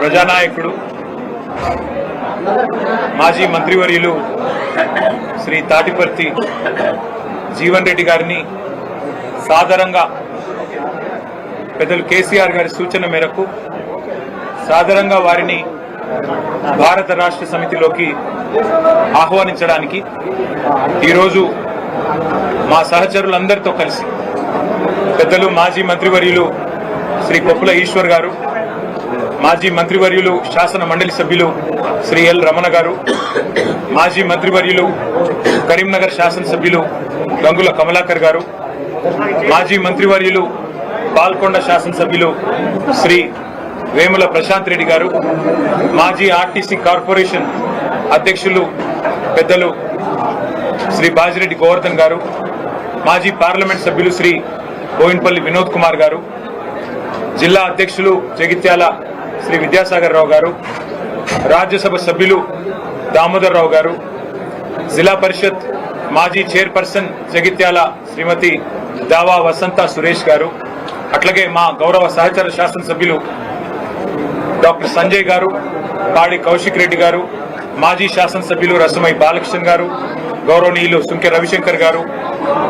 ప్రజానాయకుడు మాజీ మంత్రివర్యులు శ్రీ తాటిపర్తి జీవన్ రెడ్డి గారిని సాదరంగా పెద్దలు కేసీఆర్ గారి సూచన మేరకు సాదరంగా వారిని భారత రాష్ట్ర సమితిలోకి ఆహ్వానించడానికి ఈరోజు మా సహచరులందరితో కలిసి పెద్దలు మాజీ మంత్రివర్యులు శ్రీ కొప్పుల ఈశ్వర్ గారు, మాజీ మంత్రివర్యులు శాసన మండలి సభ్యులు శ్రీ ఎల్ రమణ గారు, మాజీ మంత్రివర్యులు కరీంనగర్ శాసనసభ్యులు గంగుల కమలాకర్ గారు, మాజీ మంత్రివర్యులు పాల్కొండ శాసనసభ్యులు శ్రీ వేముల ప్రశాంత్ రెడ్డి గారు, మాజీ ఆర్టీసీ కార్పొరేషన్ అధ్యక్షులు పెద్దలు శ్రీ బాజిరెడ్డి గోవర్ధన్ గారు, మాజీ పార్లమెంట్ సభ్యులు శ్రీ బోయిన్పల్లి వినోద్ కుమార్ గారు, జిల్లా అధ్యక్షులు జగిత్యాల శ్రీ విద్యాసాగర్ రావు గారు, రాజ్యసభ సభ్యులు దామోదర్ రావు గారు, జిల్లా పరిషత్ మాజీ చైర్పర్సన్ జగిత్యాల శ్రీమతి దావా వసంత సురేష్ గారు, అట్లాగే మా గౌరవ సహచర శాసనసభ్యులు డాక్టర్ సంజయ్ గారు, పాడి కౌశిక్ రెడ్డి గారు, మాజీ శాసనసభ్యులు రసమై బాలకృష్ణ గారు, గౌరవనీయులు సుంకె రవిశంకర్ గారు,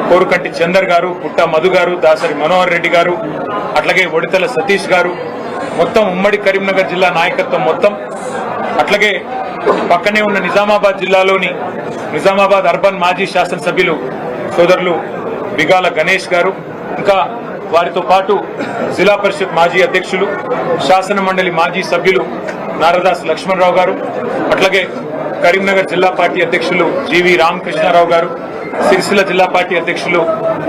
కోరుకంటి చందర్ గారు, పుట్ట మధు గారు, దాసరి మనోహర్ రెడ్డి గారు, అట్లాగే ఒడితల సతీష్ గారు, మొత్తం ఉమ్మడి కరీంనగర్ జిల్లా నాయకత్వం మొత్తం, అట్లాగే పక్కనే ఉన్న నిజామాబాద్ జిల్లాలోని నిజామాబాద్ అర్బన్ మాజీ శాసనసభ్యులు సోదరులు బిగాల గణేష్ గారు, ఇంకా వారితో పాటు జిల్లా పరిషత్ మాజీ అధ్యక్షులు శాసన మండలి మాజీ సభ్యులు నారదాస్ లక్ష్మణరావు గారు, అట్లాగే కరీంనగర్ జిల్లా పార్టీ అధ్యక్షులు జీవి రామకృష్ణారావు గారు, సిరిసిల్ల జిల్లా పార్టీ అధ్యక్షులు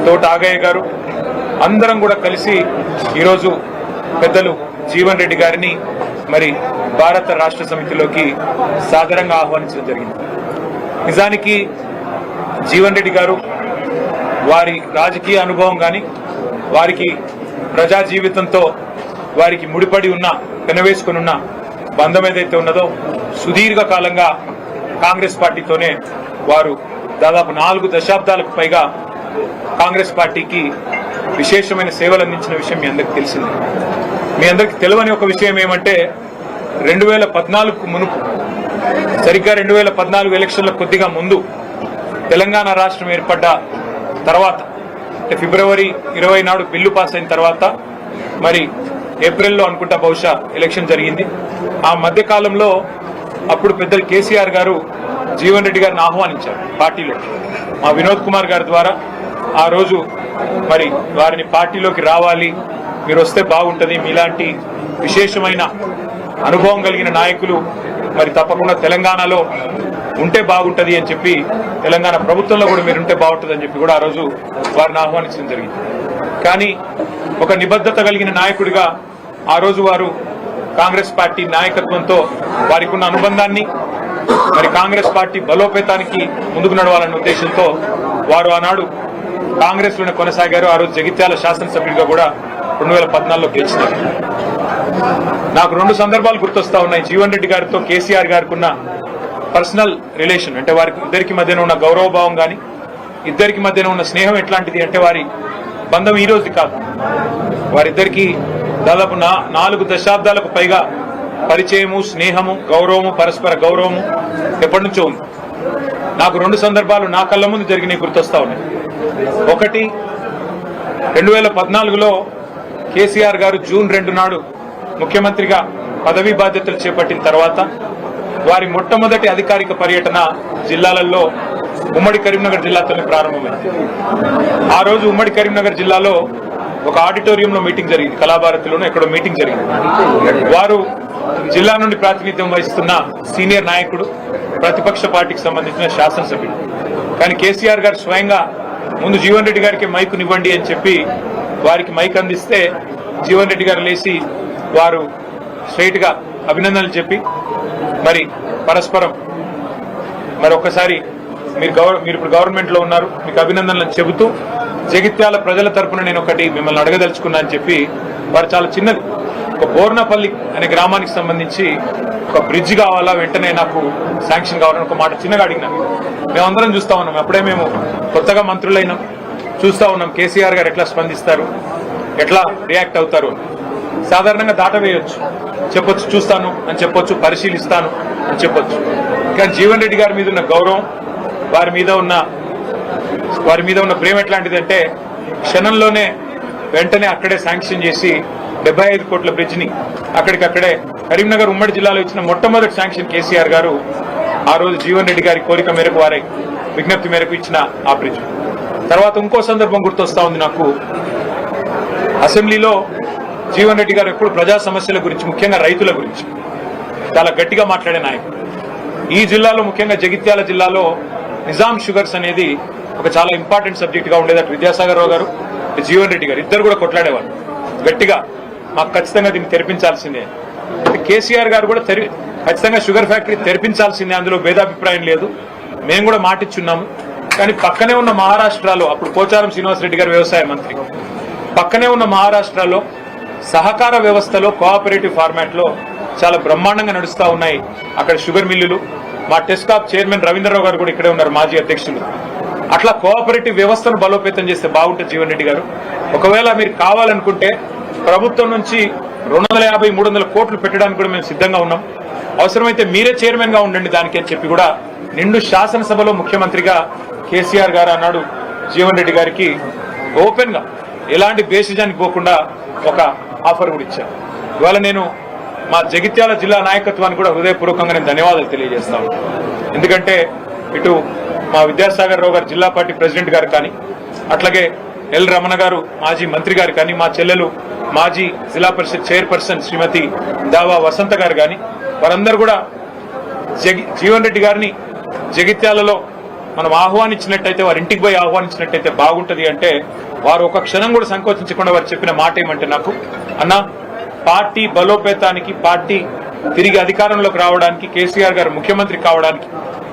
తోట ఆగయ్య గారు, అందరం కూడా కలిసి ఈరోజు పెద్దలు జీవన్ రెడ్డి గారిని మరి భారత రాష్ట్ర సమితిలోకి సాదరంగా ఆహ్వానించడం జరిగింది. నిజానికి జీవన్ రెడ్డి గారు వారి రాజకీయ అనుభవం కానీ వారికి ప్రజా జీవితంతో వారికి ముడిపడి ఉన్న పెనవేసుకుని ఉన్న బంధం ఏదైతే ఉన్నదో సుదీర్ఘ కాలంగా కాంగ్రెస్ పార్టీతోనే వారు దాదాపు 4 దశాబ్దాలకు పైగా కాంగ్రెస్ పార్టీకి విశేషమైన సేవలు అందించిన విషయం మీ అందరికి తెలిసింది. మీ అందరికి తెలియని ఒక విషయం ఏమంటే 2014కు మునుపు సరిగ్గా 2014 ఎలక్షన్ల కొద్దిగా ముందు తెలంగాణ రాష్ట్రం ఏర్పడ్డ తర్వాత అంటే ఫిబ్రవరి 20 నాడు బిల్లు పాస్ అయిన తర్వాత మరి ఏప్రిల్లో అనుకుంటా బహుశా ఎలక్షన్ జరిగింది. ఆ మధ్య కాలంలో అప్పుడు పెద్దలు కేసీఆర్ గారు జీవన్ రెడ్డి గారిని ఆహ్వానించారు పార్టీలో. మా వినోద్ కుమార్ గారి ద్వారా ఆ రోజు మరి వారిని పార్టీలోకి రావాలి, మీరు వస్తే బాగుంటుంది, మీలాంటి విశేషమైన అనుభవం కలిగిన నాయకులు మరి తప్పకుండా తెలంగాణలో ఉంటే బాగుంటుంది అని చెప్పి, తెలంగాణ ప్రభుత్వంలో కూడా మీరు ఉంటే బాగుంటుంది అని చెప్పి కూడా ఆ రోజు వారిని ఆహ్వానించడం జరిగింది. కానీ ఒక నిబద్ధత కలిగిన నాయకుడిగా ఆ రోజు వారు కాంగ్రెస్ పార్టీ నాయకత్వంతో వారికి ఉన్న అనుబంధాన్ని మరి కాంగ్రెస్ పార్టీ బలోపేతానికి ముందుకు నడవాలన్న ఉద్దేశంతో వారు ఆనాడు కాంగ్రెస్ లోనే కొనసాగారు. ఆ రోజు జగిత్యాల శాసనసభ్యుడిగా కూడా 2014లో గెలిచినారు. నాకు 2 సందర్భాలు గుర్తొస్తా ఉన్నాయి. జీవన్ రెడ్డి గారితో కేసీఆర్ గారికి ఉన్న పర్సనల్ రిలేషన్ అంటే వారికి ఇద్దరికి మధ్యన ఉన్న గౌరవభావం కానీ ఇద్దరికి మధ్యన ఉన్న స్నేహం ఎట్లాంటిది అంటే వారి బంధం ఈ రోజు కాదు, వారిద్దరికి దాదాపు 4 దశాబ్దాలకు పైగా పరిచయము, స్నేహము, గౌరవము, పరస్పర గౌరవము ఎప్పటి నుంచో ఉంది. నాకు 2 సందర్భాలు నా కళ్ళ ముందు జరిగినాయి గుర్తొస్తా ఉన్నాయి. ఒకటి 2014లో కేసీఆర్ గారు జూన్ 2 నాడు ముఖ్యమంత్రిగా పదవీ బాధ్యతలు చేపట్టిన తర్వాత వారి మొట్టమొదటి అధికారిక పర్యటన జిల్లాలలో ఉమ్మడి కరీంనగర్ జిల్లాతోనే ప్రారంభమైంది. ఆ రోజు ఉమ్మడి కరీంనగర్ జిల్లాలో ఒక ఆడిటోరియంలో మీటింగ్ జరిగింది, కళాభారతిలోనూ ఎక్కడో మీటింగ్ జరిగింది. వారు జిల్లా నుండి ప్రాతినిధ్యం వహిస్తున్న సీనియర్ నాయకుడు, ప్రతిపక్ష పార్టీకి సంబంధించిన శాసనసభ్యుడు. కానీ కేసీఆర్ గారు స్వయంగా ముందు జీవన్ రెడ్డి గారికి మైకునివ్వండి అని చెప్పి వారికి మైక్ అందిస్తే జీవన్ రెడ్డి గారు లేచి వారు స్ట్రైట్ గా అభినందనలు చెప్పి మరి పరస్పరం మరి ఒక్కసారి మీరు ఇప్పుడు గవర్నమెంట్ లో ఉన్నారు, మీకు అభినందనలు చెబుతూ జగిత్యాల ప్రజల తరపున నేను ఒకటి మిమ్మల్ని అడగదలుచుకున్నా అని చెప్పి వారు చాలా చిన్నది ఒక బోర్నపల్లి అనే గ్రామానికి సంబంధించి ఒక బ్రిడ్జ్ కావాలా, వెంటనే నాకు శాంక్షన్ కావాలని ఒక మాట చిన్నగా అడిగినాను. మేమందరం చూస్తా ఉన్నాం, అప్పుడే మేము కొత్తగా మంత్రులైనాం, చూస్తా ఉన్నాం కేసీఆర్ గారు ఎట్లా స్పందిస్తారు, ఎట్లా రియాక్ట్ అవుతారు. సాధారణంగా దాటవేయొచ్చు, చెప్పొచ్చు చూస్తాను అని చెప్పొచ్చు, పరిశీలిస్తాను అని చెప్పొచ్చు. కానీ జీవన్ రెడ్డి గారి మీద ఉన్న గౌరవం, వారి మీద ఉన్న ప్రేమ ఎట్లాంటిది అంటే క్షణంలోనే వెంటనే అక్కడే శాంక్షన్ చేసి 75 కోట్ల బ్రిడ్జ్ ని అక్కడికక్కడే కరీంనగర్ ఉమ్మడి జిల్లాలో ఇచ్చిన మొట్టమొదటి శాంక్షన్ కేసీఆర్ గారు ఆ రోజు జీవన్ రెడ్డి గారి కోరిక మేరకు, వారి విజ్ఞప్తి మేరకు ఇచ్చిన ఆ బ్రిడ్జ్. తర్వాత ఇంకో సందర్భం గుర్తొస్తా ఉంది నాకు. అసెంబ్లీలో జీవన్ రెడ్డి గారు ఎప్పుడు ప్రజా సమస్యల గురించి, ముఖ్యంగా రైతుల గురించి చాలా గట్టిగా మాట్లాడే నాయకుడు. ఈ జిల్లాలో, ముఖ్యంగా జగిత్యాల జిల్లాలో నిజాం షుగర్స్ అనేది ఒక చాలా ఇంపార్టెంట్ సబ్జెక్ట్ గా ఉండేది. అటు విద్యాసాగర్ రావు గారు, జీవన్ రెడ్డి గారు ఇద్దరు కూడా కొట్లాడేవారు గట్టిగా, మాకు ఖచ్చితంగా దీన్ని తెరిపించాల్సిందే. కేసీఆర్ గారు కూడా ఖచ్చితంగా షుగర్ ఫ్యాక్టరీ తెరిపించాల్సిందే, అందులో భేదాభిప్రాయం లేదు, మేము కూడా మాటిచ్చున్నాము. కానీ పక్కనే ఉన్న మహారాష్ట్రలో, అప్పుడు పోచారం శ్రీనివాసరెడ్డి గారు వ్యవసాయ మంత్రి, పక్కనే ఉన్న మహారాష్ట్రలో సహకార వ్యవస్థలో కోఆపరేటివ్ ఫార్మాట్ లో చాలా బ్రహ్మాండంగా నడుస్తా ఉన్నాయి అక్కడ షుగర్ మిల్లులు. మా టెస్కాప్ చైర్మన్ రవీంద్రరావు గారు కూడా ఇక్కడే ఉన్నారు, మాజీ అధ్యక్షులు. అట్లా కోఆపరేటివ్ వ్యవస్థను బలోపేతం చేస్తే బాగుంటుంది జీవన్ రెడ్డి గారు. ఒకవేళ మీరు కావాలనుకుంటే ప్రభుత్వం నుంచి 250-300 కోట్లు పెట్టడానికి కూడా మేము సిద్ధంగా ఉన్నాం. అవసరమైతే మీరే చైర్మన్ గా ఉండండి దానికి అని చెప్పి కూడా నిండు శాసనసభలో ముఖ్యమంత్రిగా కేసీఆర్ గారు అన్నాడు జీవన్ రెడ్డి గారికి ఓపెన్ గా, ఎలాంటి బేసిజానికి పోకుండా ఒక ఆఫర్ కూడా ఇచ్చారు. ఇవాళ నేను మా జగిత్యాల జిల్లా నాయకత్వానికి కూడా హృదయపూర్వకంగా నేను ధన్యవాదాలు తెలియజేస్తాను. ఎందుకంటే ఇటు మా విద్యాసాగర్ రావు గారు జిల్లా పార్టీ ప్రెసిడెంట్ గారు కానీ, అట్లాగే ఎల్ రమణ గారు మాజీ మంత్రి గారు కానీ, మా చెల్లెలు మాజీ జిల్లా పరిషత్ చైర్పర్సన్ శ్రీమతి దావా వసంత గారు కానీ, వారందరూ కూడా జీవన్ రెడ్డి గారిని జగిత్యాలలో మనం ఆహ్వానించినట్టయితే, వారి ఇంటికి పోయి ఆహ్వానించినట్టయితే బాగుంటది అంటే, వారు ఒక క్షణం కూడా సంకోచించకుండా వారు చెప్పిన మాట ఏమంటే నాకు, అన్న పార్టీ బలోపేతానికి, పార్టీ తిరిగి అధికారంలోకి రావడానికి, కేసీఆర్ గారు ముఖ్యమంత్రి కావడానికి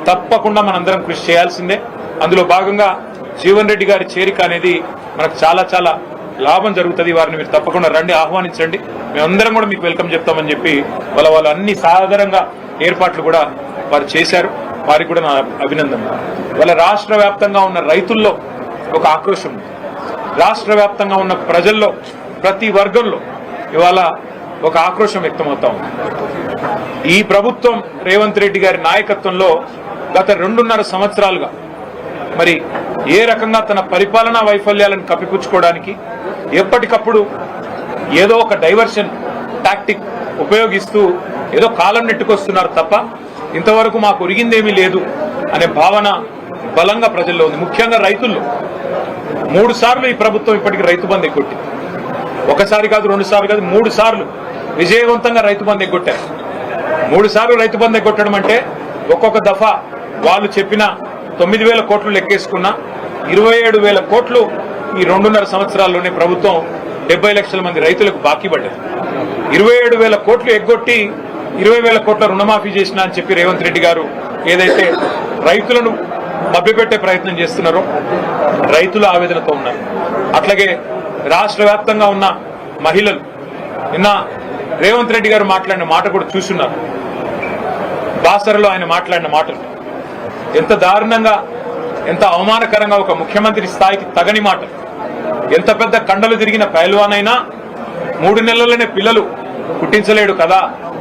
తప్పకుండా మనందరం కృషి చేయాల్సిందే. అందులో భాగంగా జీవన్ రెడ్డి గారి చేరిక అనేది మనకు చాలా చాలా లాభం జరుగుతుంది. వారిని మీరు తప్పకుండా రండి, ఆహ్వానించండి, మేమందరం కూడా మీకు వెల్కమ్ చెప్తామని చెప్పి వాళ్ళు అన్ని సాధారణంగా ఏర్పాట్లు కూడా వారు చేశారు. వారికి కూడా నా అభినందనలు. వాళ్ళ రాష్ట్ర వ్యాప్తంగా ఉన్న రైతుల్లో ఒక ఆక్రోశం ఉంది, రాష్ట్ర వ్యాప్తంగా ఉన్న ప్రజల్లో ప్రతి వర్గంలో ఇవాళ ఒక ఆక్రోశం వ్యక్తమవుతా ఉంది. ఈ ప్రభుత్వం రేవంత్ రెడ్డి గారి నాయకత్వంలో గత 2.5 సంవత్సరాలుగా మరి ఏ రకంగా తన పరిపాలనా వైఫల్యాలను కప్పిపుచ్చుకోవడానికి ఎప్పటికప్పుడు ఏదో ఒక డైవర్షన్ టాక్టిక్ ఉపయోగిస్తూ ఏదో కాలం నెట్టుకొస్తున్నారు తప్ప ఇంతవరకు మాకు ఒరిగిందేమీ లేదు అనే భావన బలంగా ప్రజల్లో ఉంది. ముఖ్యంగా రైతుల్లో 3 సార్లు ఈ ప్రభుత్వం ఇప్పటికీ రైతు బంధు ఎగ్గొట్టింది. ఒకసారి కాదు, 2 సార్లు కాదు, 3 సార్లు విజయవంతంగా రైతు బంధు ఎగ్గొట్టారు. 3 సార్లు రైతు బంధు ఎగ్గొట్టడం అంటే ఒక్కొక్క దఫా వాళ్ళు చెప్పిన 9,000 కోట్లు లెక్కేసుకున్న 27,000 కోట్లు ఈ 2.5 సంవత్సరాల్లోనే ప్రభుత్వం 70 లక్షల మంది రైతులకు బాకీ పడ్డది. 27,000 కోట్లు ఎగ్గొట్టి 20,000 కోట్ల రుణమాఫీ చేసిన అని చెప్పి రేవంత్ రెడ్డి గారు ఏదైతే రైతులను మభ్యపెట్టే ప్రయత్నం చేస్తున్నారో రైతుల ఆవేదనతో ఉన్నారు. అట్లాగే రాష్ట్ర వ్యాప్తంగా ఉన్న మహిళలు నిన్న రేవంత్ రెడ్డి గారు మాట్లాడిన మాట కూడా చూస్తున్నారు. బాసరలో ఆయన మాట్లాడిన మాటలు ఎంత దారుణంగా, ఎంత అవమానకరంగా, ఒక ముఖ్యమంత్రి స్థాయికి తగని మాట. ఎంత పెద్ద కండలు తిరిగిన పైల్వానైనా 3 నెలల్లోనే పిల్లలు పుట్టించలేడు కదా,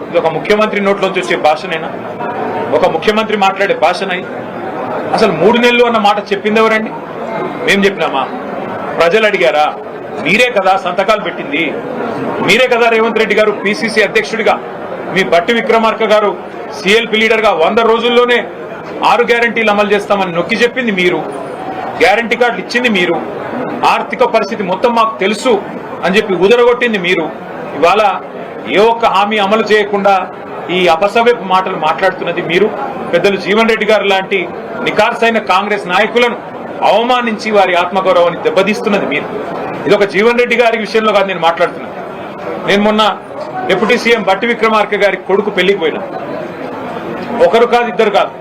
ఇది ఒక ముఖ్యమంత్రి నోట్లోంచి వచ్చే భాషనైనా, ఒక ముఖ్యమంత్రి మాట్లాడే భాషనై? అసలు 3 నెలలు అన్న మాట చెప్పింది ఎవరండి? మేం చెప్పినామా? ప్రజలు అడిగారా? మీరే కదా సంతకాలు పెట్టింది, మీరే కదా రేవంత్ రెడ్డి గారు పిసిసి అధ్యక్షుడిగా, మీ బట్టి విక్రమార్క గారు సిఎల్పి లీడర్ గా 100 రోజుల్లోనే 6 గ్యారంటీలు అమలు చేస్తామని నొక్కి చెప్పింది మీరు, గ్యారంటీ కార్డులు ఇచ్చింది మీరు, ఆర్థిక పరిస్థితి మొత్తం మాకు తెలుసు అని చెప్పి ఉదరగొట్టింది మీరు. ఇవాళ ఏ ఒక్క హామీ అమలు చేయకుండా ఈ అపసవ్యపు మాటలు మాట్లాడుతున్నది మీరు. పెద్దలు జీవన్ రెడ్డి గారు లాంటి నికార్సైన కాంగ్రెస్ నాయకులను అవమానించి వారి ఆత్మగౌరవాన్ని దెబ్బతీస్తున్నది మీరు. ఇది ఒక జీవన్ రెడ్డి గారి విషయంలో కాదు నేను మాట్లాడుతున్నాను. నేను మొన్న డిప్యూటీ సీఎం బట్టి విక్రమార్క గారి కొడుకు పెళ్లికి పోయినా. ఒకరు కాదు, ఇద్దరు కాదు,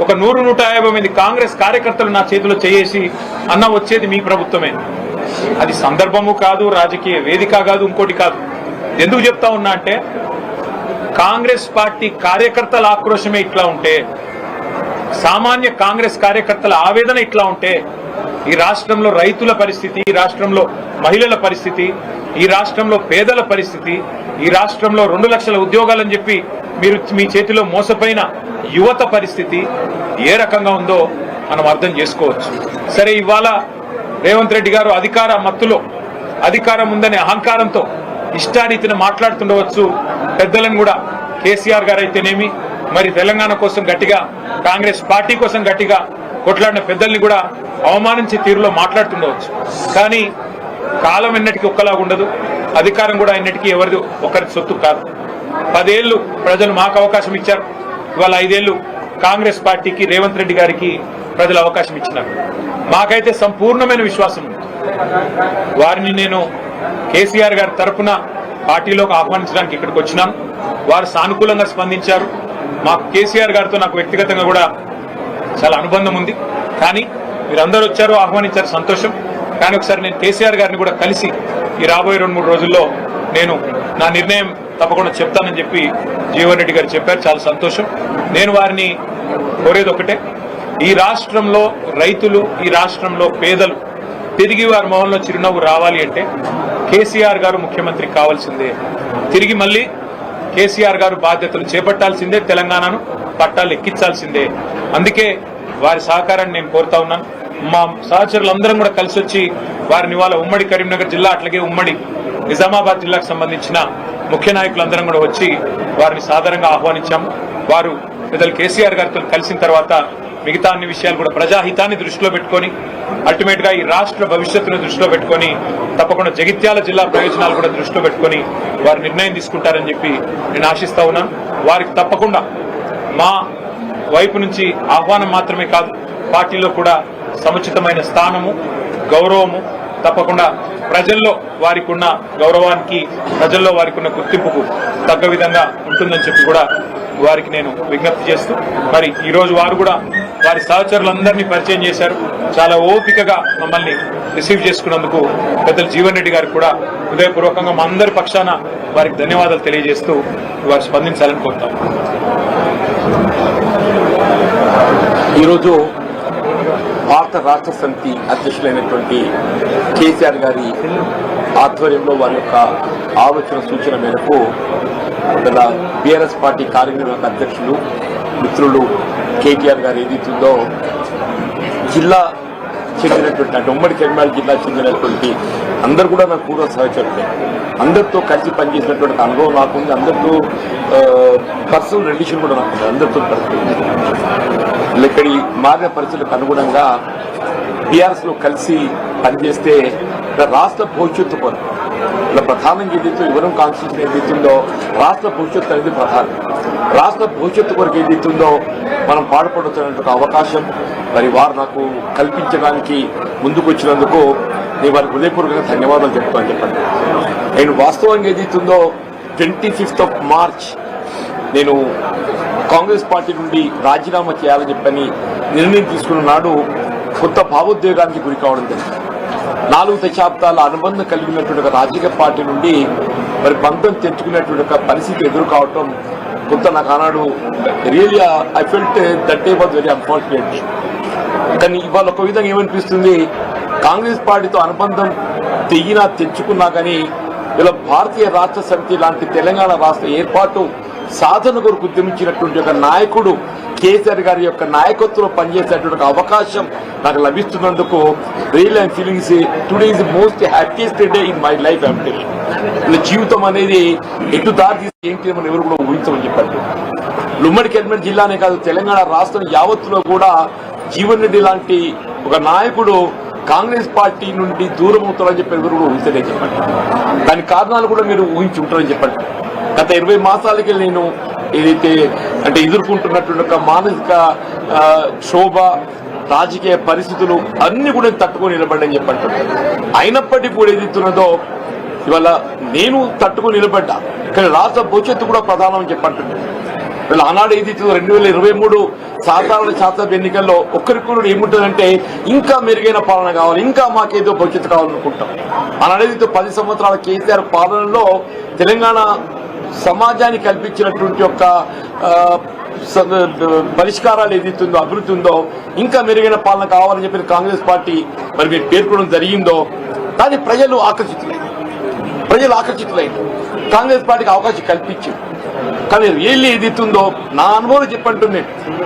ఒక 100-150 మంది కాంగ్రెస్ కార్యకర్తలు నా చేతిలో చేసి అన్న వచ్చేది మీ ప్రభుత్వమే. అది సందర్భము కాదు, రాజకీయ వేదిక కాదు, ఇంకోటి కాదు. ఎందుకు చెప్తా ఉన్నా అంటే కాంగ్రెస్ పార్టీ కార్యకర్తల ఆక్రోశమే ఇట్లా ఉంటే, సామాన్య కాంగ్రెస్ కార్యకర్తల ఆవేదన ఇట్లా ఉంటే, ఈ రాష్ట్రంలో రైతుల పరిస్థితి, ఈ రాష్ట్రంలో మహిళల పరిస్థితి, ఈ రాష్ట్రంలో పేదల పరిస్థితి, ఈ రాష్ట్రంలో 2 లక్షల ఉద్యోగాలని చెప్పి మీరు మీ చేతిలో మోసపోయిన యువత పరిస్థితి ఏ రకంగా ఉందో మనం అర్థం చేసుకోవచ్చు. సరే, ఇవాళ రేవంత్ రెడ్డి గారు అధికార మత్తులో, అధికారం ఉందనే అహంకారంతో ఇష్టారీతిన మాట్లాడుతుండవచ్చు. పెద్దలను కూడా కేసీఆర్ గారు అయితేనేమి, మరి తెలంగాణ కోసం గట్టిగా, కాంగ్రెస్ పార్టీ కోసం గట్టిగా కొట్లాడిన పెద్దల్ని కూడా అవమానించే తీరులో మాట్లాడుతుండవచ్చు. కానీ కాలం ఎన్నటికీ ఒక్కలాగా ఉండదు, అధికారం కూడా ఎన్నటికీ ఎవరిది ఒకరి సొత్తు కాదు. 10 ఏళ్లు ప్రజలు మాకు అవకాశం ఇచ్చారు. ఇవాళ 5 ఏళ్లు కాంగ్రెస్ పార్టీకి, రేవంత్ రెడ్డి గారికి ప్రజలు అవకాశం ఇచ్చినారు. మాకైతే సంపూర్ణమైన విశ్వాసం ఉంది. వారిని నేను కేసీఆర్ గారి తరఫున పార్టీలోకి ఆహ్వానించడానికి ఇక్కడికి వచ్చినాను. వారు సానుకూలంగా స్పందించారు. మాకు కేసీఆర్ గారితో నాకు వ్యక్తిగతంగా కూడా చాలా అనుబంధం ఉంది. కానీ మీరందరూ వచ్చారు, ఆహ్వానించారు, సంతోషం. కానీ ఒకసారి నేను కేసీఆర్ గారిని కూడా కలిసి ఈ రాబోయే 2-3 రోజుల్లో నేను నా నిర్ణయం తప్పకుండా చెప్తానని చెప్పి జీవన్ రెడ్డి గారు చెప్పారు. చాలా సంతోషం. నేను వారిని కోరేది ఒకటే, ఈ రాష్ట్రంలో రైతులు, ఈ రాష్ట్రంలో పేదలు తిరిగి వారి మొహంలో చిరునవ్వు రావాలి అంటే కేసీఆర్ గారు ముఖ్యమంత్రి కావాల్సిందే. తిరిగి మళ్ళీ కేసీఆర్ గారు బాధ్యతలు చేపట్టాల్సిందే, తెలంగాణను పట్టాలు ఎక్కించాల్సిందే. అందుకే వారి సహకారాన్ని నేను కోరుతా ఉన్నాను. మా సహచరులందరం కూడా కలిసి వచ్చి వారిని ఇవాళ ఉమ్మడి కరీంనగర్ జిల్లా, అట్లాగే ఉమ్మడి నిజామాబాద్ జిల్లాకు సంబంధించిన ముఖ్య నాయకులందరం కూడా వచ్చి వారిని సాదరంగా ఆహ్వానించాము. వారు పెద్దలు కేసీఆర్ గారితో కలిసిన తర్వాత మిగతా అన్ని విషయాలు కూడా ప్రజాహితాన్ని దృష్టిలో పెట్టుకొని, అల్టిమేట్ గా ఈ రాష్ట్ర భవిష్యత్తును దృష్టిలో పెట్టుకొని, తప్పకుండా జగిత్యాల జిల్లా ప్రయోజనాలు కూడా దృష్టిలో పెట్టుకొని వారు నిర్ణయం తీసుకుంటారని చెప్పి నేను ఆశిస్తా ఉన్నాను. వారికి తప్పకుండా మా వైపు నుంచి ఆహ్వానం మాత్రమే కాదు, పార్టీలో కూడా సముచితమైన స్థానము, గౌరవము తప్పకుండా ప్రజల్లో వారికి ఉన్న గౌరవానికి, ప్రజల్లో వారికి ఉన్న గుర్తింపుకు తగ్గ విధంగా ఉంటుందని చెప్పి కూడా వారికి నేను విజ్ఞప్తి చేస్తూ, మరి ఈరోజు వారు కూడా వారి సహచరులందరినీ పరిచయం చేశారు. చాలా ఓపికగా మమ్మల్ని రిసీవ్ చేసుకున్నందుకు పెద్దలు జీవన్ రెడ్డి గారికి కూడా హృదయపూర్వకంగా మా అందరి పక్షాన వారికి ధన్యవాదాలు తెలియజేస్తూ వారు స్పందించాలని కోరుతాం. ఈరోజు భారత రాష్ట్ర సమితి అధ్యక్షులైనటువంటి కేసీఆర్ గారి ఆధ్వర్యంలో వారి యొక్క ఆలోచన సూచన మేరకు గల బీఆర్ఎస్ పార్టీ కార్యనిర్వాహక అధ్యక్షులు మిత్రులు కేటీఆర్ గారు ఏదైతుందో జిల్లా చెందినటువంటి, అంటే ఉమ్మడి కరీంనగర్ జిల్లా చెందినటువంటి అందరు కూడా నాకు కూడా సహచరులే, అందరితో కలిసి పనిచేసినటువంటి అనుభవం నాకుంది. అందరితో పర్సనల్ రిలేషన్ కూడా నాకుంది. అందరితో ఇక్కడి మారిన పరిస్థితులకు అనుగుణంగా బీఆర్ఎస్ లో కలిసి పనిచేస్తే రాష్ట్ర భవిష్యత్తు కొరకు ఇలా ప్రధానంగా ఏదైతే యువనం కాన్స్టిట్యూషన్ ఏదైతుందో రాష్ట్ర భవిష్యత్తు అనేది ప్రధానం. రాష్ట్ర భవిష్యత్తు కొరకు ఏదైతుందో మనం పాటుపడుతున్నటువంటి అవకాశం మరి వారు నాకు కల్పించడానికి ముందుకు వచ్చినందుకు నేను వారికి హృదయపూర్వకంగా ధన్యవాదాలు చెప్తాను. చెప్పండి, నేను వాస్తవంగా ఏదైతుందో 25 మార్చ్ నేను కాంగ్రెస్ పార్టీ నుండి రాజీనామా చేయాలని చెప్పని నిర్ణయం తీసుకున్న నాడు కొత్త భావోద్వేగానికి గురి కావడం జరిగింది. 4 దశాబ్దాల అనుబంధం కలిగినటువంటి ఒక రాజకీయ పార్టీ నుండి మరి బంధం తెచ్చుకునేటువంటి ఒక పరిస్థితి ఎదురు కావటం కొంత నాకు ఆనాడు really I felt that day was very unfortunate. కానీ ఇవాళ ఒక విధంగా ఏమనిపిస్తుంది, కాంగ్రెస్ పార్టీతో అనుబంధం తెచ్చుకున్నా కానీ ఇలా భారతీయ రాష్ట్ర సమితి లాంటి తెలంగాణ రాష్ట్ర ఏర్పాటు సాధన కొరకు ఉద్యమించినటువంటి ఒక నాయకుడు కేసీఆర్ గారి యొక్క నాయకత్వంలో పనిచేసేటువంటి అవకాశం నాకు లభిస్తున్నందుకు real I'm feelings today is the most happiest day in my life. అంటే ఇలా జీవితం అనేది ఎటు దారి తీసి ఏంటి మనం ఎవరు కూడా ఊహించమని చెప్పారు. ఉమ్మడి కరీంనగర్ జిల్లానే కాదు, తెలంగాణ రాష్ట్రం యావత్తులో కూడా జీవన్ రెడ్డి లాంటి ఒక నాయకుడు కాంగ్రెస్ పార్టీ నుండి దూరం అవుతారని చెప్పి ఎవరు కూడా ఊహించలేని చెప్పండి. దాని కారణాలు కూడా మీరు ఊహించి ఉంటారని చెప్పండి. గత 20 మాసాలకి నేను ఏదైతే అంటే ఎదుర్కొంటున్నటువంటి ఒక మానసిక క్షోభ, రాజకీయ పరిస్థితులు అన్ని కూడా తట్టుకొని నిలబడ్డని చెప్పండి. అయినప్పటికీ కూడా ఏదైతున్నదో ఇవాళ నేను తట్టుకొని నిలబడ్డా, కానీ రాష్ట్ర భవిష్యత్తు కూడా ప్రధానం అని చెప్పంటున్నాను. వీళ్ళ ఆనాడు ఏదైతే 2023 సాధారణ శాసనసభ ఎన్నికల్లో ఒక్కరికి ఏముంటుందంటే ఇంకా మెరుగైన పాలన కావాలి, ఇంకా మాకేదో భవిష్యత్తు కావాలనుకుంటాం. ఆనాడేదైతే 10 సంవత్సరాల కేసీఆర్ పాలనలో తెలంగాణ సమాజానికి కల్పించినటువంటి యొక్క పరిష్కారాలు ఏదైతుందో, అభివృద్ధి ఉందో, ఇంకా మెరుగైన పాలన కావాలని చెప్పి కాంగ్రెస్ పార్టీ మరి మీరు పేర్కొనడం జరిగిందో, కానీ ప్రజలు ఆకర్షితులైంది. ప్రజలు ఆకర్షితులైంది, కాంగ్రెస్ పార్టీకి అవకాశం కల్పించింది. కానీ రియల్లీ ఏదైతుందో నా అనుభవం చెప్పంటుంది.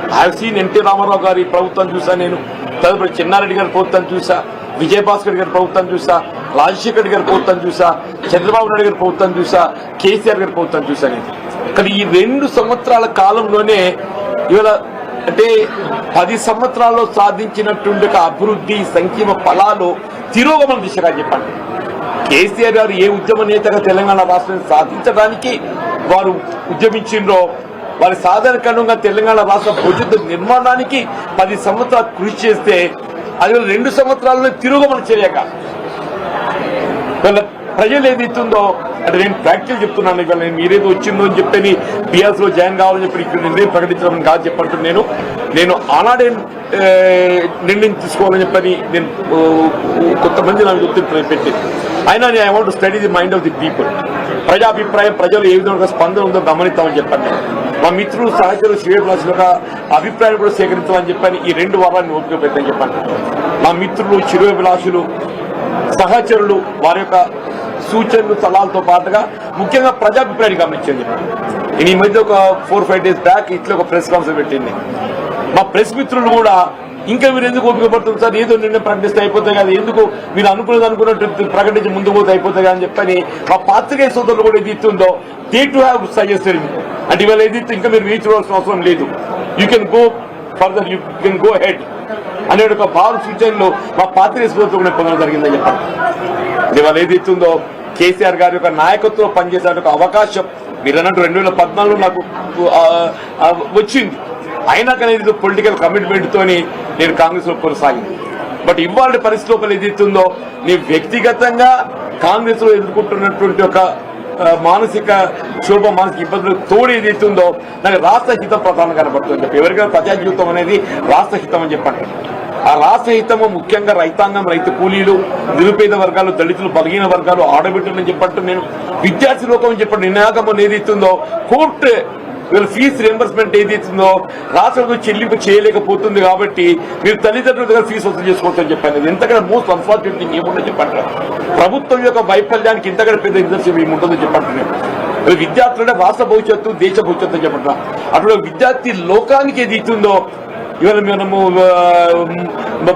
I have seen NT Rama Rao గారి ప్రభుత్వం చూసా, నేను తదుపరి చెన్నారెడ్డి గారి ప్రభుత్వం చూసా, విజయభాస్కర్ గారి ప్రభుత్వం చూసా, రాజశేఖర్ గారి ప్రభుత్వం చూసా, చంద్రబాబు నాయుడు గారి ప్రభుత్వం చూసా, కేసీఆర్ గారి ప్రభుత్వం చూసా నేను. కానీ ఈ 2 సంవత్సరాల కాలంలోనే ఇవాళ అంటే 10 సంవత్సరాల్లో సాధించినటువంటి అభివృద్ధి సంక్షేమ ఫలాలు తిరోగమన దిశగా చెప్పండి. కేసీఆర్ గారు ఏ ఉద్యమ నేతగా తెలంగాణ రాష్ట్రాన్ని సాధించడానికి వారు ఉద్యమించిండ్రో, వారి సాధారణంగా తెలంగాణ రాష్ట్ర భవిష్యత్తు నిర్మాణానికి 10 సంవత్సరాలు కృషి చేస్తే అది 2 సంవత్సరాల్లో తిరోగమన చేయక వీళ్ళ ప్రజలు ఏదైతుందో అంటే నేను ప్రాక్టికల్ చెప్తున్నాను. ఇవాళ నేను మీరేదో వచ్చిందో అని చెప్పని బీఆర్ఎస్ లో జాయిన్ కావాలని చెప్పి ఇక్కడ నిర్ణయం ప్రకటించడం కాదు చెప్పంటున్నాను. నేను ఆనాడే నిర్ణయం తీసుకోవాలని చెప్పని నేను కొంతమంది నాకు ఒత్తిడి పెట్టి అయినా నేను I want to study the mind of the people. ప్రజాభిప్రాయం ప్రజలు ఏ విధంగా స్పందన ఉందో గమనిస్తామని చెప్పండి. మా మిత్రులు సహచరులు శ్రేయభిలాషుల యొక్క అభిప్రాయం కూడా సేకరించాలని చెప్పని ఈ 2 వారాన్ని ఓపిక పెట్టని చెప్పండి. మా మిత్రులు శ్రేయభిలాషులు సహచరులు వారి యొక్క సూచనలు సలహాలతో పాటుగా ముఖ్యంగా ప్రజాభిప్రాయాన్ని గమనించండి. నేను ఈ మధ్య ఒక 4-5 డేస్ బ్యాక్ ఇట్లా ఒక ప్రెస్ కాన్ఫరెన్స్ పెట్టింది. మా ప్రెస్ మిత్రులు కూడా ఇంకా మీరు ఎందుకు ఓపిక పడుతుంది సార్, ఏదో నిర్ణయం ప్రకటిస్తే అయిపోతాయి కదా, ఎందుకు మీరు అనుకున్నట్టు ప్రకటించి ముందుకు పోతే అయిపోతాయి కదా అని చెప్పని మా పాత్రికేయ సోదరులు కూడా ఏది ఇస్తుందో they to have suggested me. అంటే ఇవాళ ఏది ఇంకా మీరు రీచ్ అవ్వాల్సిన అవసరం లేదు, you can go further, you can go head అనే ఒక భావ సూచనలు మా పాత్రికేయ సోదరులు కూడా పొందడం జరిగిందని చెప్పండి. ఇవాళ ఏది ఇస్తుందో కేసీఆర్ గారి యొక్క నాయకత్వంలో పనిచేసే ఒక అవకాశం మీరు అన్నట్టు 2014లో నాకు వచ్చింది. అయినా కానీ ఇది పొలిటికల్ కమిట్మెంట్ తోని నేను కాంగ్రెస్ లో కొనసాగింది. బట్ ఇవాళ పరిస్థితి లోపల ఏదైతుందో నేను వ్యక్తిగతంగా కాంగ్రెస్ లో ఎదుర్కొంటున్నటువంటి ఒక మానసిక ఇబ్బందులు తోడు ఏదైతుందో నాకు రాష్ట్ర హితం ప్రధానం కనబడుతుంది చెప్పి ఎవరికైనా ప్రజా జీవితం అనేది రాష్ట్ర హితం అని చెప్పండి. ఆ రాష్ట్ర హితము ముఖ్యంగా రైతాంగం, రైతు కూలీలు, నిరుపేద వర్గాలు, దళితులు, బలహీన వర్గాలు, ఆడబిడ్డలు అని చెప్పట్టు నేను విద్యార్థి లోకం అని చెప్పండి. నిర్ణయాగమం ఏదైతుందో కోర్టు వీళ్ళ ఫీజు రియంబర్స్మెంట్ ఏదైతుందో రాష్ట్రంలో చెల్లింపు చేయలేకపోతుంది కాబట్టి మీరు తల్లిదండ్రుల దగ్గర ఫీజు వసూలు చేసుకోవచ్చని చెప్పాను. ఎంతకన్నా మోస్ట్ అన్ఫార్చునేట్ థింగ్ ఏముంటుందో చెప్పండి. ప్రభుత్వం యొక్క వైఫల్యానికి ఇంతకన్నా పెద్ద నిదర్శనం ఏముంటుందో చెప్పండి. విద్యార్థులంటే రాష్ట్ర భవిష్యత్తు, దేశ భవిష్యత్తు అని చెప్పండి. అప్పుడు విద్యార్థి లోకానికి ఏది ఇస్తుందో ఇవాళ మనము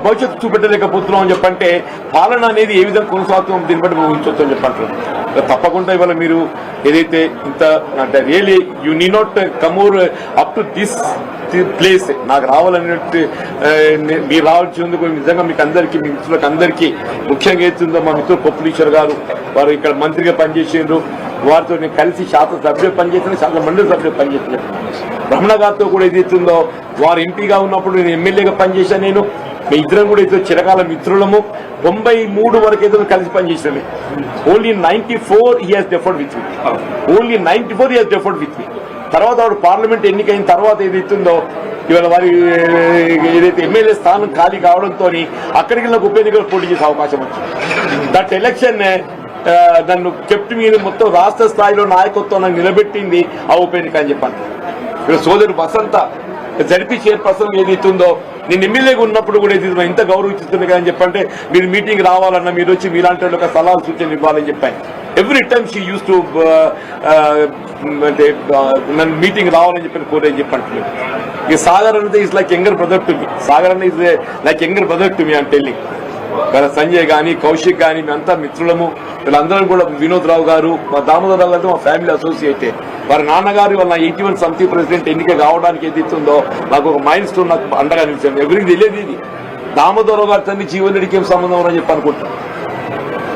భవిష్యత్తు చూపెట్టలేకపోతున్నాం అని చెప్పంటే పాలన అనేది ఏ విధంగా కొనసాగుతాం దీన్ని బట్టి ఊహించవచ్చు అని చెప్పంటారు. తప్పకుండా ఇవాళ మీరు ఏదైతే ఇంత అంటే really you need not come over up to this place నాకు రావాలన్నట్టు మీరు రావాల్సిందుకు నిజంగా మీకు అందరికీ, మీ మిత్రులకు అందరికీ ముఖ్యంగా ఏతుందో మా మిత్రులు పొప్పులీశ్వర్ గారు వారు ఇక్కడ మంత్రిగా పనిచేసిండ్రు, వారితో నేను కలిసి శాసనసభ్యులు పనిచేసిన, శాసన మండలి సభ్యులు పనిచేసిన. రమణ గారితో కూడా ఏదైతుందో వారు ఎంపీగా ఉన్నప్పుడు నేను ఎమ్మెల్యేగా పనిచేశాను. నేను మీ ఇద్దరం కూడా ఏదో చిరకాల మిత్రులము. 93 వరకు ఏదో కలిసి పనిచేసినవి. Only 94 he has deferred with me. Only 94 he has deferred with me. తర్వాత వాడు పార్లమెంట్ ఎన్నికైన తర్వాత ఏదైతుందో ఇవాళ వారి ఏదైతే ఎమ్మెల్యే స్థానం ఖాళీ కావడంతో అక్కడికి నాకు ఉప ఎన్నికలు పోటీ చేసే అవకాశం వచ్చింది. దట్ ఎలక్షన్ నన్ను కెప్ట్ మీద మొత్తం రాష్ట్ర స్థాయిలో నాయకత్వం నాకు నిలబెట్టింది ఆ ఉప ఎన్నిక అని చెప్పండి. ఇక్కడ సోదరు వసంత జడ్పీ చైర్పర్సన్ ఏదైతుందో నేను ఎమ్మెల్యేగా ఉన్నప్పుడు కూడా ఇది ఇంత గౌరవిస్తుంది కదా అని చెప్పంటే మీరు మీటింగ్ రావాలన్నా మీరు వచ్చి మీలాంటి ఒక సలహా సూచనలు ఇవ్వాలని చెప్పాను. Every time she use to అంటే నన్ను మీటింగ్ రావాలని చెప్పి కోరేని చెప్పంటున్నాను. ఈ సాగర్ అనేది is like younger brother to me. Sagar అనేది is like younger brother to me అని టెల్లింగ్. సంజయ్ కానీ, కౌశిక్ కానీ మేమంతా మిత్రులము. వీళ్ళందరం కూడా వినోద్ రావు గారు, మా దామోదర్ రావు గారితో మా ఫ్యామిలీ అసోసియేటే. వారి నాన్నగారు వాళ్ళ 81 సమితి ప్రెసిడెంట్ ఎన్నిక కావడానికి ఏదైతుందో నాకు ఒక మైల్ స్టోన్ నాకు అండగా నిలిచాను. ఎవరికి తెలియదు ఇది. దామోదర్ రావు గారి తండ్రి జీవన్ రెడ్డికి ఏం సంబంధం అని చెప్పి అనుకుంటున్నాను.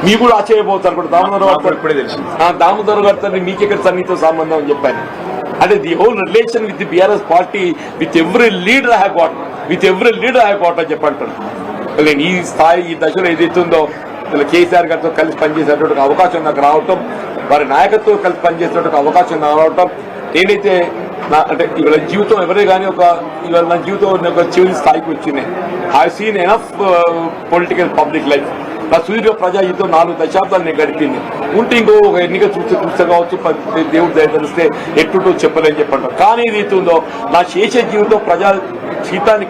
మీకు కూడా ఆశ్చర్యపోతారు కూడా దామోదర్ రావు ఇప్పుడే తెలుసు. దామోదర్ గారి తండ్రి మీకెక్కడ సన్నిహిత సంబంధం అని చెప్పాను. అంటే the whole relation with the BRS party with every leader I have got అని చెప్పంటాను. నేను ఈ స్థాయి ఈ దశలో ఏదైతుందో కేసీఆర్ గారితో కలిసి పనిచేసేటువంటి అవకాశం నాకు రావటం, వారి నాయకత్వం కలిసి పనిచేసేటువంటి అవకాశం రావటం, నేనైతే అంటే ఇవాళ జీవితం ఎవరే కానీ ఇవాళ నా జీవితం ఒక చివరి స్థాయికి వచ్చింది. I seen enough political public life. నా సుదీర్ఘ ప్రజా జీవితం 4 దశాబ్దాలు నేను గడిపింది. ఉంటే ఇంకో ఒక ఎన్నిక చూస్తే కావచ్చు, దేవుడు దయ తెలిస్తే ఎట్టుటో చెప్పలేని చెప్పంటారు. కానీ ఏదైతుందో నా చేసే జీవితం ప్రజా జీతాన్ని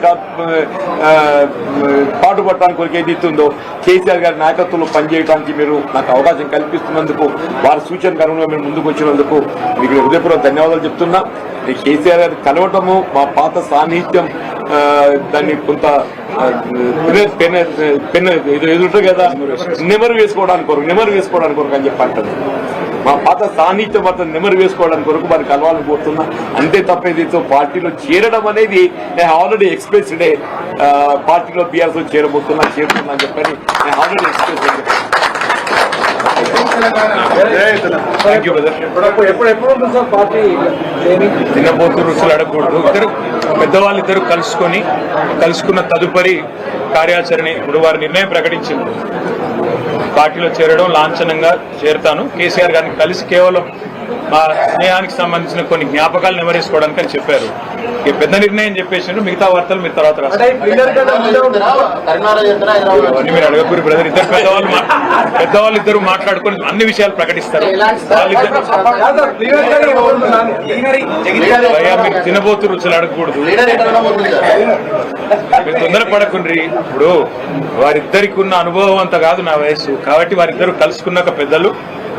పాటుపడటానికి కొరకు ఏదైతుందో కేసీఆర్ గారి నాయకత్వంలో పనిచేయడానికి మీరు నాకు అవకాశం కల్పిస్తున్నందుకు వారి సూచనకు అనుగుణంగా మీరు ముందుకు వచ్చినందుకు మీకు హృదయపూర్వక ధన్యవాదాలు చెప్తున్నా. కేసీఆర్ గారు కలవటము మా పాత సాన్నిహిత్యం దాన్ని కొంత ఎదురు కదా నెమరు వేసుకోవడానికి కొరకు అని చెప్పి అంటారు. మా పాత సాన్నిహిత్యం మాత్రం నెమరు వేసుకోవడానికి కొరకు వారికి కలవాలని కోరుతున్నా. అంతే తప్ప ఏదైతే పార్టీలో చేరడం అనేది నేను ఆల్రెడీ ఎక్స్ప్రెస్ డే పార్టీలో బీఆర్ఎస్ లో చేరుతున్నా అని చెప్పని నేను ఆల్రెడీ ఎక్స్ప్రెస్ తినబోతు రుచులు అడగకూడదు. పెద్దవాళ్ళిద్దరు కలుసుకున్న తదుపరి కార్యాచరణ ఇప్పుడు వారి నిర్ణయం ప్రకటించింది. పార్టీలో చేరడం లాంఛనంగా చేరుతాను. కేసీఆర్ గారిని కలిసి కేవలం మా స్నేహానికి సంబంధించిన కొన్ని జ్ఞాపకాలు నెమరేసుకోవడానికి అని చెప్పారు. ఈ పెద్ద నిర్ణయం చెప్పేసిండ్రు. మిగతా వార్తలు మీరు తర్వాత రాస్తారు. మీరు అడగకూరి బ్రదర్. పెద్దవాళ్ళు ఇద్దరు మాట్లాడుకొని అన్ని విషయాలు ప్రకటిస్తారు. మీరు తినబోతు రుచులు అడగకూడదు. మీరు తొందరపడకుండ్రి. ఇప్పుడు వారిద్దరికి ఉన్న అనుభవం అంత కాదు నా వయస్సు. కాబట్టి వారిద్దరు కలుసుకున్నాక పెద్దలు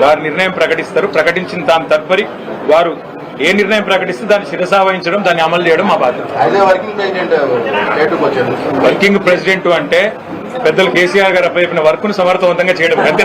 వారి నిర్ణయం ప్రకటిస్తారు. ప్రకటించిన దాని తదుపరి వారు ఏ నిర్ణయం ప్రకటిస్తే దాన్ని శిరసావహించడం, దాన్ని అమలు చేయడం మా బాధ్యత. వర్కింగ్ ప్రెసిడెంట్ అంటే పెద్దలు కేసీఆర్ గారు అప్పచెప్పిన వర్క్ ను సమర్థవంతంగా చేయడం.